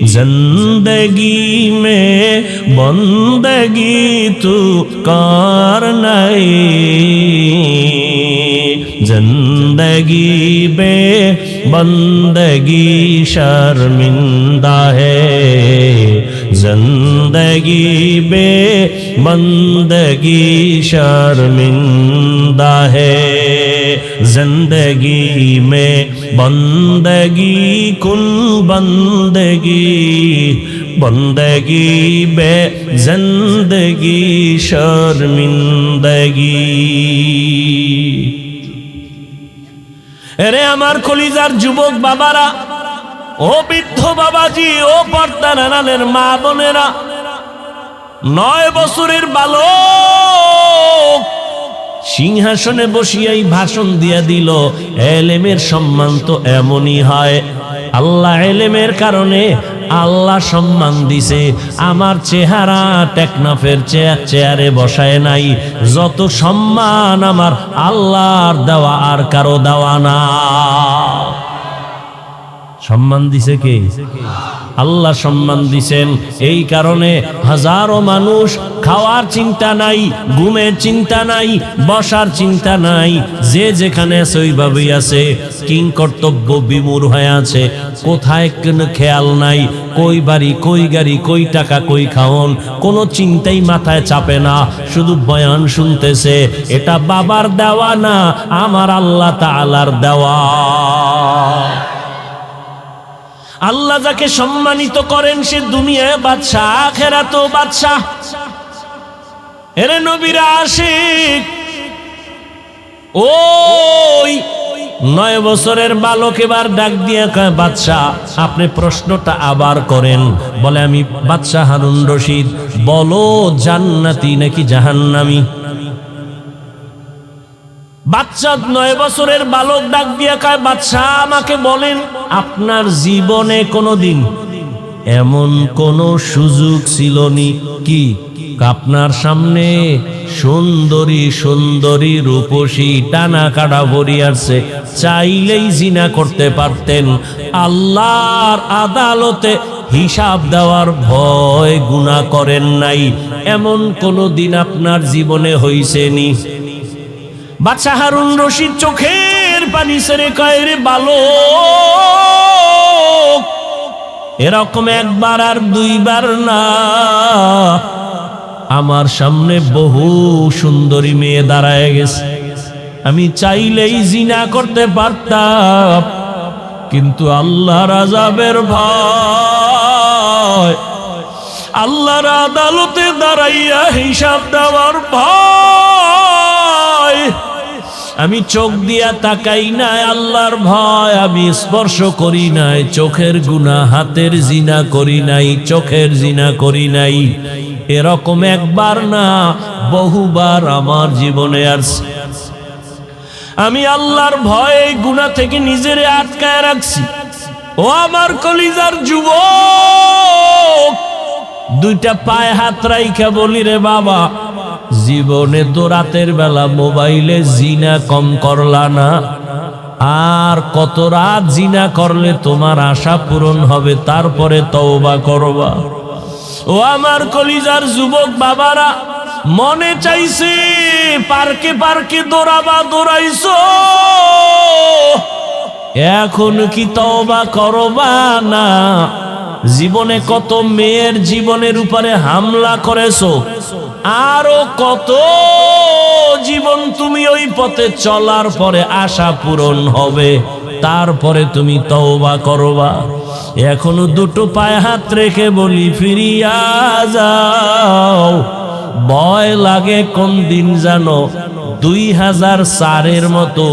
जिंदगी में बंदगी तू कर नहीं, जिंदगी बे बंदगी शर्मिंदा है, जिंदगी बे बंदगी शर्मिंदा है, जिंदगी में बंदगी कुल बंदगी, बंदगी बे जिंदगी शर्मिंदगी। এরে আমার কলিজার যুবক বাবারা, ও বৃদ্ধ বাবাজি, ও পর্দার আড়ালের মা বোনেরা, 9 বছরের বালক সিংহাসনে বসিয়াই ভাষণ দিয়া দিল, এলেমের সম্মান তো এমনই হয়। আল্লাহ এলেমের কারণে আল্লাহ সম্মান দিছে। আমার চেহারা টেকনাফের চেয়ারে বসায় নাই। যত সম্মান আমার আল্লাহর দেওয়া, আর কারো দেওয়া না। সম্মান দিছে কে? আল্লাহ সম্মান দিছেন। এই কারণে হাজারো মানুষ খাওয়ার চিন্তা নাই, ঘুমের চিন্তা নাই, বসার চিন্তা নাই, যে যেখানে আছে ওইভাবেই আছে, কিং কর্তব্য বিমূঢ় হয়ে আছে। কোথায় কোনো খেয়াল নাই, কই বাড়ি, কই গাড়ি, কই টাকা, কই খাওন, কোনো চিন্তাই মাথায় চাপে না, শুধু বয়ান শুনতেছে। এটা বাবার দেওয়া না, আমার আল্লাহ তাআলার দেওয়া। আল্লাহ যাকে সম্মানিত করেন সে দুনিয়ায় বাদশা, আখিরাতেও বাদশা। এরে নবীর আশিক, ওই 9 বছরের বালক এবার ডাক দিয়ে কয়, বাদশা আপনি প্রশ্নটা আবার করেন। বলে, আমি বাদশা হারুন রশিদ, বলো জান্নাতি নাকি জাহান্নামী? বাচ্চা 9 বছরের বালক ডাক দিয়া কয়, বাদশা আমাকে বলেন, আপনার জীবনে কোনোদিন এমন কোন সুযোগ ছিলনি কি আপনার সামনে সুন্দরী সুন্দরী রূপসী টানা কাটা ভরি আছে, চাইলেই জিনা করতে পারতেন, আল্লাহর আদালতে হিসাব দেওয়ার ভয় গুনাহ করেন নাই, এমন কোন দিন আপনার জীবনে হইছেনি? বাদশা হারুন রশিদ চোখের পানি ছেড়ে কয়, রে বালক, এরকম একবার আর দুইবার না, আমার সামনে বহু সুন্দরী মেয়ে দাঁড়ায় গেছে, আমি চাইলেই জিনা করতে পারতাম, কিন্তু আল্লাহর আযাবের ভয়, আল্লাহর আদালতে দাঁড়াইয়া হিসাব দেওয়ার ভয়, আমি চোখ দিয়া তাকাই নাই, আল্লাহর ভয় আমি স্পর্শ করি নাই, চোখের গুনাহ, হাতের জিনা করি নাই, চোখের জিনা করি নাই। এরকম একবার না বহুবার আমার জীবনে আসছে। আমি আল্লাহর ভয়ে গুনাহ থেকে নিজেরে আটকায় রাখছি। ও আমার কলিজার যুবক, দুইটা পায়ে হাত রাইখা বলি, রে বাবা, জীবনে তো রাতের বেলা মোবাইলে জিনা কম করলা না, আর কত রাত জিনা করলে তোমার আশা পূরণ হবে, তারপরে তওবা করবা। ও আমার কলিজার যুবক বাবারা, মনে চাইছে পার্কে পার্কে দৌড়াবা, দৌড়াইছো, এখন কি তওবা করবা না? জীবনে কত মেয়ের জীবনের উপরে হামলা করেছো, আরো কত জীবন তুমি ওই পথে চলার পরে আশা পূরণ হবে, তারপরে তুমি তওবা করবা। এখনো দুটো পায়ে হাত রেখে বলি, ফিরিয়া যাও। ভয় লাগে কোন দিন জানো, 2004-এর মতো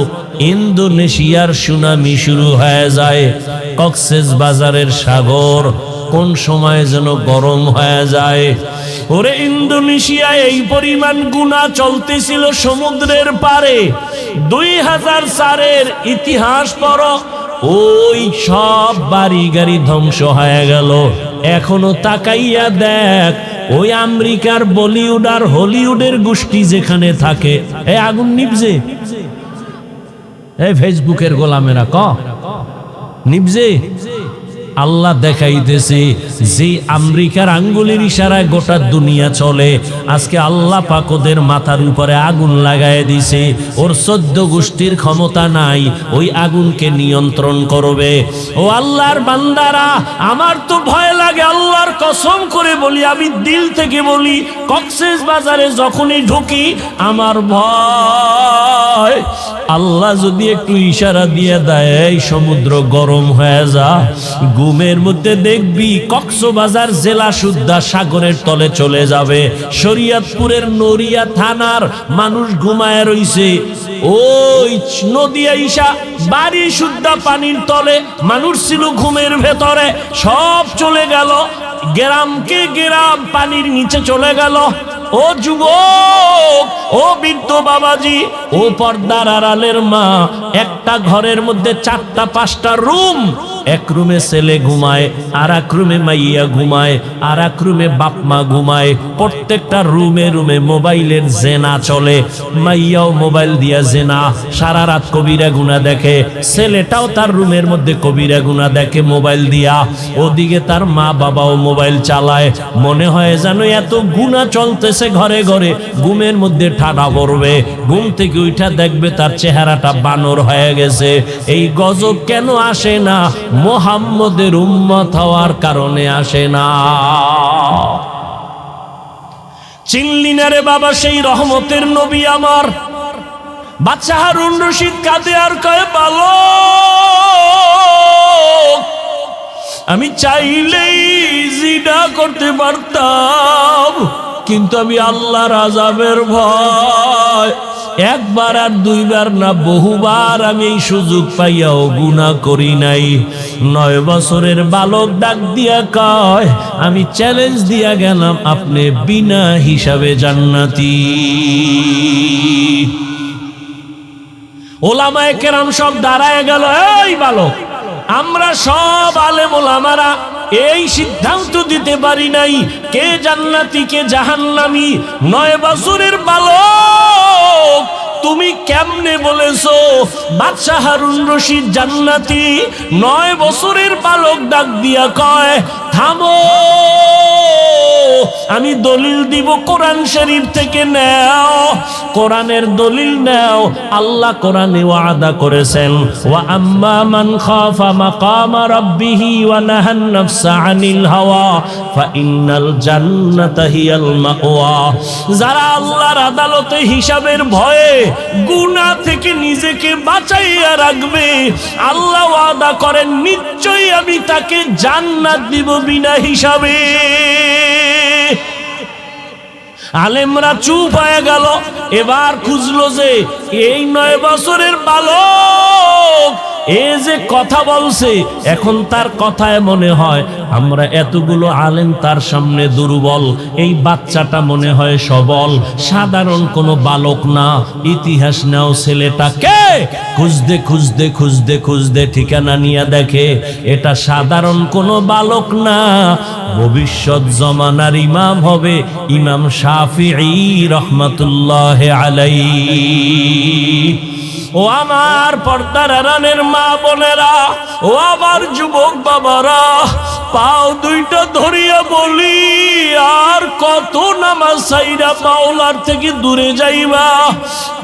ইন্দোনেশিয়ার সুনামি শুরু হয়ে যায়, কক্সেস বাজারের সাগর কোন সময় যেন গরম হয়ে যায়। ওরে ইন্দোনেশিয়ায় এই পরিমাণ গুনাহ চলতেছিল সমুদ্রের পারে। 2004-এর ইতিহাস পড়ো, ওই সব বাড়ি গাড়ি ধ্বংস হয়ে গেল। এখনো তাকাইয়া দেখ, ওই আমেরিকার বলিউড আর হলিউডের গোষ্ঠী যেখানে থাকে, এই আগুন নিভছে, এই ফেসবুকের গোলামেরা ক নিভছে, আল্লাহ দেখাইতেছে যে আমেরিকার আঙ্গুলের ইশারায় গোটা দুনিয়া চলে, আজকে আল্লাহ পাক ওদের মাথার উপরে আগুন লাগায় দিছে। ওর 14 গোষ্ঠীর ক্ষমতা নাই ওই আগুনকে নিয়ন্ত্রণ করবে। ও আল্লাহর বান্দারা, আমার তো ভয় লাগে, আল্লাহর কসম করে বলি, আমি দিল থেকে বলি, কক্সেস বাজারে যখনই ঢুকি আমার ভয়। আল্লাহ যদি একটু ইশারা দিয়ে দেয় এই সমুদ্র গরম হয়ে যা, ঘুমের মধ্যে দেখবি কক্সবাজার জেলা সুদ্ধা সাগরের তলে চলে যাবে। শরীয়তপুরের নড়িয়া থানার মানুষ ঘুমায় রইছে, ওই নদী আইসা বাড়ি সুদ্ধা পানির তলে, মানুষ ছিল ঘুমের ভেতরে, সব চলে গেল, গ্রামকে গ্রাম পানির নিচে চলে গেল। ও যুবক, ও বৃদ্ধ বাবাজি, ও পর্দার আড়ালের মা, একটা ঘরের মধ্যে 4টা 5টা রুম, এক রুমে ছেলে ঘুমায়, আর এক রুমে মাইয়া ঘুমায়, আর এক রুমে বাপ মা ঘুমায়। প্রত্যেকটা রুমে রুমে মোবাইলের জেনা চলে, মাইয়াও মোবাইল দিয়া জেনা, সারা রাত কবিরা গুনাহ দেখে, ছেলেটাও তার রুমের মধ্যে কবিরা গুনাহ দেখে মোবাইল দিয়া, ওদিকে তার মা বাবাও মোবাইল চালায়। মনে হয় যেন এত গুনাহ চলতেছে ঘরে ঘরে, ঘুমের মধ্যে ঠাডা পড়বে, ঘুম থেকে উঠা দেখবে তার চেহারাটা বানর হয়ে গেছে। এই গজব কেন আসে না? মুহাম্মদের উম্মত হওয়ার কারণে আসে না। চিনলি না রে বাবা সেই রহমতের নবী আমার? বাচ্চা হারুন রশিদ কাঁদে আর কয়, বালক, আমি চাইলেই জিনা করতে পারতাম, কিন্তু আমি আল্লাহর আযাবের ভয়, একবার আর দুইবার না বহুবার আমি এই সুযোগ পাইয়াও গুনাহ করি নাই। 9 বছরের বালক ডাক দিয়া কয়, আমি চ্যালেঞ্জ দিয়া গেলাম, আপনি বিনা হিসাবে জান্নাতি। ওলামায়ে কেরাম সব দাঁড়ায় গেল, এই বালক, আমরা সব আলেম ওলামারা এই সিদ্ধান্ত দিতে পারি নাই কে জান্নাতি কে জাহান্নামী। 9 বছরের বালক, তুমি কেমনে বলেছো বাদশা হারুন রশিদ জান্নাতি? 9 বছরের বালক ডাক দিয়া কয়, থামো, আমি দলিল দিব, কোরআন শরীফ থেকে নাও, কোরআনের দলিল নাও। আল্লাহ কোরআনে ওয়াদা করেছেন, ওয়া আম্মা মান খাফা মাকামা রাব্বিহি ওয়া নাহান নাফসা আনিল হাওয়া ফাইন্নাল জান্নাতা হিয়াল মাওয়া। যারা আল্লাহর আদালতে হিসাবের ভয়ে গুনাহ থেকে নিজেকে বাঁচাইয়া রাখবে, আল্লাহ ওয়াদা করেন নিশ্চয়ই আমি তাকে জান্নাত দিব বিনা হিসাবে। আলেমরা চুপ হয়ে গেল। এবার খুঁজলো যে এই 9 বছরের বালক এ যে কথা বলছে, এখন তার কথায় মনে হয় আমরা এতগুলো আলেম তার সামনে দুর্বল, এই বাচ্চাটা মনে হয় সবল, সাধারণ কোনো বালক না। ইতিহাস নাও ছেলেটাকে, খুঁজতে খুঁজতে খুঁজতে খুঁজতে ঠিকানা নিয়ে দেখে এটা সাধারণ কোনো বালক না, ভবিষ্যৎ জমানার ইমাম হবে ইমাম শাফিঈ রহমাতুল্লাহ আলাইহি। ও আমার পর্দার আড়ালের মা বোনেরা, ও আমার যুবক বাবারা, পাও দুইটা ধরিয়া বলি, আর কত নামাজ ছাইরা মাওলার থেকে দূরে যাইবা?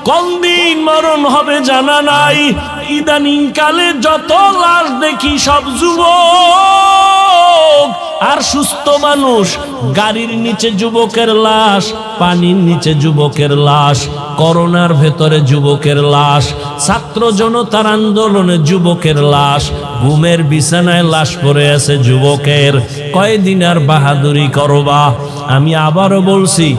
কোন দিন মরণ হবে জানা নাই। ইদানিং কালে যত লাশ দেখি সব যুবক আর সুস্থ মানুষ, গাড়ির নিচে যুবকের লাশ, পানির নিচে যুবকের লাশ, করোনার ভেতরে যুবকের লাশ, ছাত্র জনতার আন্দোলনে যুবকের লাশ, ঘুমের বিছানায় লাশ পড়ে আছে যুবকের। কয়দিন আর বাহাদুরি করবা? আমি আবারও বলছি,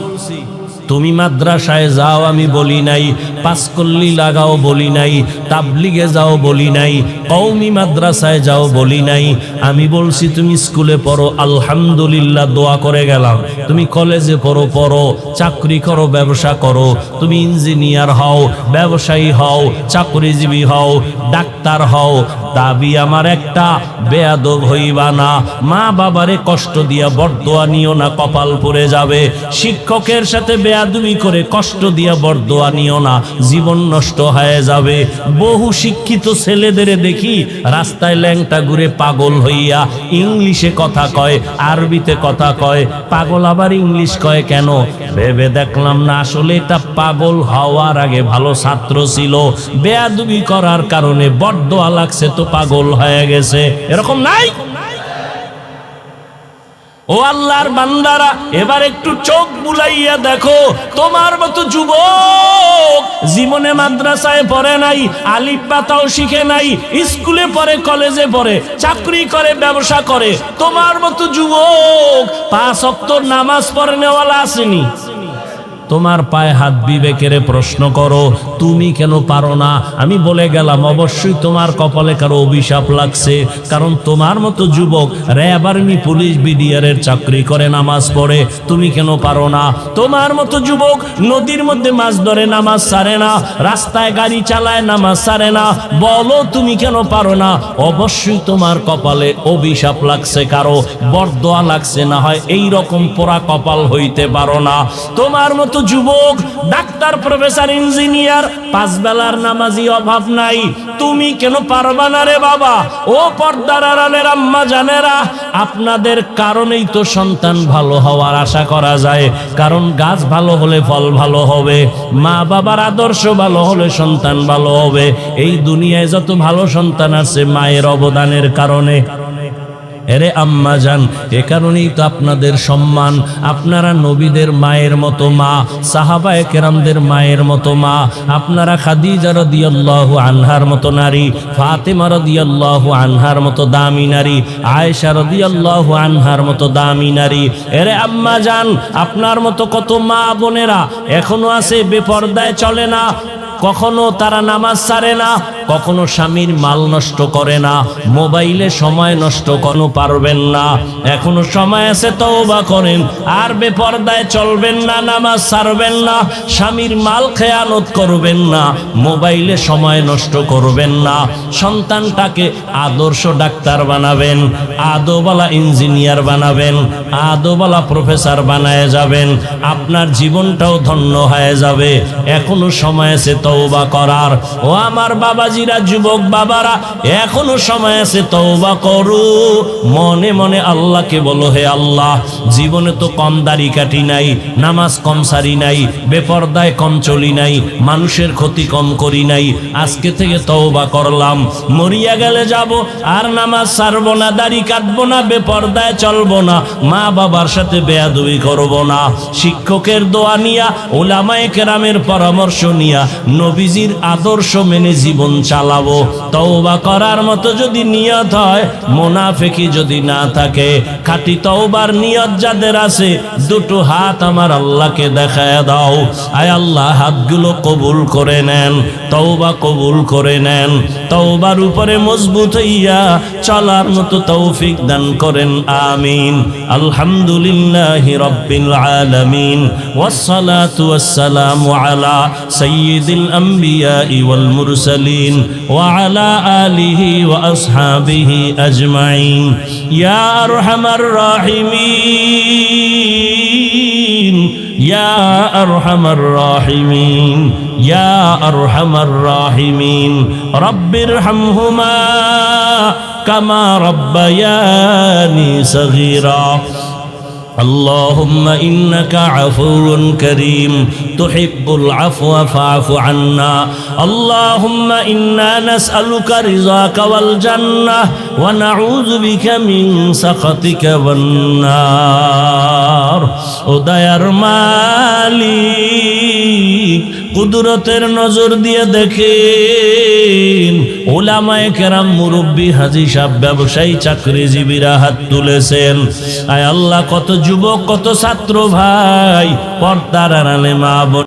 তুমি মাদ্রাসায় যাও আমি বলি নাই, পাঁচকল্লি লাগাও বলি নাই, তাবলিগে যাও বলি নাই, কওমি মাদ্রাসায় যাও বলি নাই। আমি বলছি তুমি স্কুলে পড়ো, আলহামদুলিল্লাহ দোয়া করে গেলাম। তুমি কলেজে পড়ো, পড়ো, চাকরি করো, ব্যবসা করো, তুমি ইঞ্জিনিয়ার হও, ব্যবসায়ী হও, চাকরিজীবী হও, ডাক্তার হও, দাবি আমার একটা, বেয়াদব হইবা না, মা বাবারে কষ্ট দিয়া বরদোয়া নিও না, কপাল পুড়ে যাবে। শিক্ষকের সাথে বেয়াদব বেয়াদবি করে কষ্ট দিয়া বরদোয়া নিও না, জীবন নষ্ট হয়ে যাবে। বহু শিক্ষিত ছেলেদের দেখি রাস্তায় ল্যাংটা ঘুরে পাগল হইয়া ইংলিশে কথা কয়, আরবিতে কথা কয়। পাগল আবার ইংলিশ কয় কেন? ভেবে দেখলাম না, আসলে এটা পাগল হওয়ার আগে ভালো ছাত্র ছিল, বেয়াদবি করার কারণে বরদোয়া লাগছে তো পাগল হয়ে গেছে। এরকম নাই? ও আল্লাহর বান্দারা, এবার একটু চোখ বুলাইয়া দেখো, তোমার মতো যুবক জীবনে মাদ্রাসায় পড়ে নাই, আলিফ বাতাও শিখে নাই, স্কুলে পড়ে, কলেজে পড়ে, চাকরি করে, ব্যবসা করে, তোমার মতো যুবক 5 ওয়াক্ত নামাজ পড়নেওয়ালা আসেনি। তোমার পায়ে হাত বিবেকের প্রশ্ন করো, তুমি কেন পারো না? আমি বলে গেলাম, অবশ্যই তোমার কপালে কারো অভিশাপ লাগছে, কারণ তোমার মতো যুবক র্যাব, আর্মি, পুলিশ, বিডিআরের চাকরি করে, নামাজ পড়ে, তুমি কেন পারো না? তোমার মতো যুবক নদীর মধ্যে মাছ ধরে, নামাজ ছাড়ে না, রাস্তায় গাড়ি চালায়, নামাজ ছাড়ে না, বলো তুমি কেন পারো না? অবশ্যই তোমার কপালে অভিশাপ লাগছে, কারো বরদোয়া লাগছে, না হয় এই রকম পোড়া কপাল হইতে পারো না। তোমার মতো যুবক ডাক্তার, প্রফেসর, ইঞ্জিনিয়ার, 5 বেলার নামাজি অভাব নাই, তুমি কেন পারবা না রে বাবা? ও পর্দার আড়ালের আম্মা জানেরা, আপনাদের কারণেই তো সন্তান ভালো হওয়ার আশা করা যায়, কারণ গাছ ভালো হলে ফল ভালো হবে, মা বাবার আদর্শ ভালো হলে সন্তান ভালো হবে। এই দুনিয়ায় যত ভালো সন্তান আছে মায়ের অবদানের কারণে। এরে আম্মা জান, এ কারণেই তো আপনাদের সম্মান। আপনারা নবীদের মায়ের মতো মা, সাহাবায়ে কেরামদের মায়ের মতো মা, আপনারা খাদিজা রাদিয়াল্লাহু আনহার মতো নারী, ফাতেমা রাদিয়াল্লাহু আনহার মতো দামি নারী, আয়েশা রাদিয়াল্লাহু আনহার মতো দামি নারী। এরে আম্মা জান, আপনার মতো কত মা বোনেরা এখনো আছে বেপরদায় চলে না, কখনো তারা নামাজ ছাড়ে না, কখনো স্বামীর মাল নষ্ট করে না, মোবাইলে সময় নষ্ট কোনো পারবেন না। এখনো সময় আছে, তওবা করেন, আর বেপরদায় চলবেন না, নামাজ ছাড়বেন না, স্বামীর মাল খেয়ানত করবেন না, মোবাইলে সময় নষ্ট করবেন না। সন্তানটাকে আদর্শ ডাক্তার বানাবেন, আদোবালা ইঞ্জিনিয়ার বানাবেন, আদোবালা প্রফেসর বানায় যাবেন, আপনার জীবনটাও ধন্য হয়ে যাবে। এখনো সময় আছে তওবা করার। ও আমার বাবাজিরা, যুবক বাবারা, এখনো সময় আছে, তওবা করো। মনে মনে আল্লাহকে বলো, হে আল্লাহ, জীবনে তো কম দাড়ি কাটি নাই, নামাজ কম সারি নাই, বেপরদায় কম চলি নাই, মানুষের ক্ষতি কম করি নাই, আজকে থেকে তওবা করলাম, মরিয়া গেলে যাব আর নামাজ ছাড়বো না, দাড়ি কাটবো না, বেপরদায় চলবো না, মা বাবার সাথে বেয়াদবি করবো না, শিক্ষকের দোয়া নিয়া, উলামায়ে কেরামের পরামর্শ নিয়া, নবীজির আদর্শ মেনে জীবন চালাবো। তওবা করার মতো যদি নিয়ত হয়, মুনাফিকি যদি না থাকে, খাঁটি তওবার নিয়ত যাদের আছে, দুটো হাত আমার আল্লাহকে দেখায় দাও। আয় আল্লাহ, হাতগুলো কবুল করে নেন, তওবা কবুল করে নেন, তওবার উপরে মজবুত হইয়া চলার মতো তৌফিক দান করেন, আমিন। আলহামদুলিল্লাহি রাব্বিল আলামিন, ওয়াসসালাতু ওয়াসসালামু আলা সাইয়্যিদিল আম্বিয়াই ওয়াল মুরসালিন ওয়া আলা আলিহি ওয়া আসহাবিহি আজমাইন। ইয়া আরহামার রাহিমিন, ইয়া আরহামার রাহিমিন, ইয়া আরহামার রাহিমিন। রব্বিরহামহুমা কামা রব্বায়ানি সগীরা। اللهم إنك عفو كريم تحب العفو فاعف عنا. اللهم إنا نسألك رضاك والجنة ونعوذ بك من سخطك والنار. উদয়ার মালিক, কুদরতের নজর দিয়ে দেখেন, উলামায়ে কেরাম, মুরব্বী, হাজী সাহেব, ব্যবসায়ী, চাকরিজীবীরা হাত তুলেছেন। আয় আল্লাহ, কত যুবক, কত ছাত্র ভাই, পর্দার আড়ালে মা বোন